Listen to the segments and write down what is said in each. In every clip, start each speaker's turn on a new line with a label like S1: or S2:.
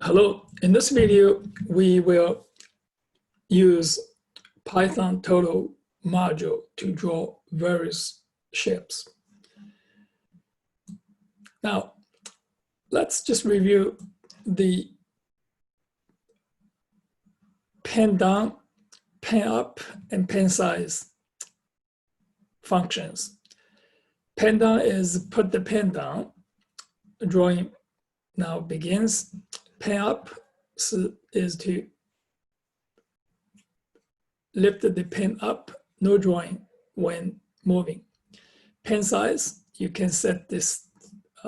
S1: Hello, in this video, we will use Python total module to draw various shapes. Now, let's just review the pen down, pen up, and pen size functions. Pen down is put the pen down. Drawing now begins. Pen up is to lift the pen up, no drawing when moving. Pen size, you can set this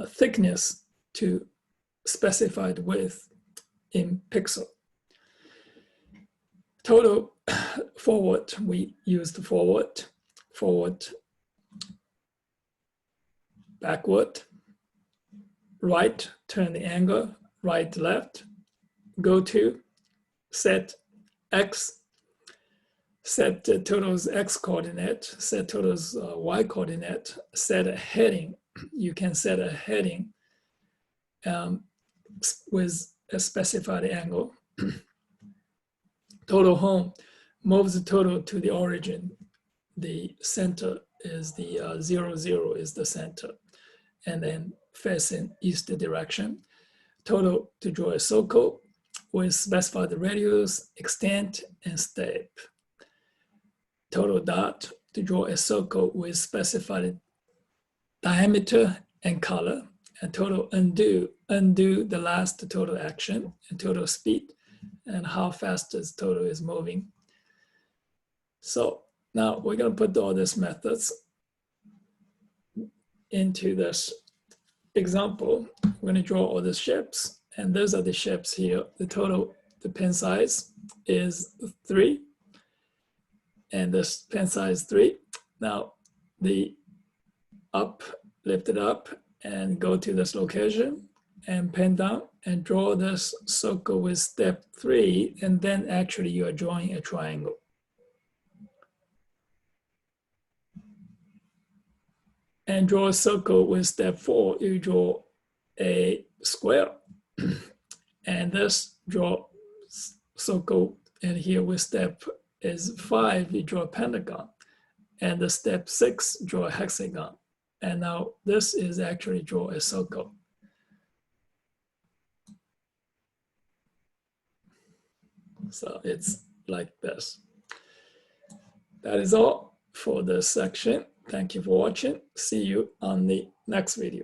S1: thickness to specified width in pixel. Total forward, we used forward, backward, right, turn the angle, right, left, go to, set X, set the total's X coordinate, set total's Y coordinate, set a heading. You can set a heading with a specified angle. Total home moves the total to the origin. The center is the 0, 0 is the center, and then facing east direction. Total to draw a circle with specified radius, extent, and step. Total dot to draw a circle with specified diameter and color. And total undo the last total action, and total speed, and how fast this total is moving. So now we're going to put all these methods into this example. We're going to draw all the shapes, and those are the shapes here. The total, the pen size is 3, and this pen size 3. Now the up, lift it up, and go to this location, and pen down, and draw this circle with step 3, and then actually you are drawing a triangle. And draw a circle with step 4, you draw a square. And this draw circle, and here with step is 5, you draw a pentagon. And the step 6, draw a hexagon. And now this is actually draw a circle. So it's like this. That is all for this section. Thank you for watching. See you on the next video.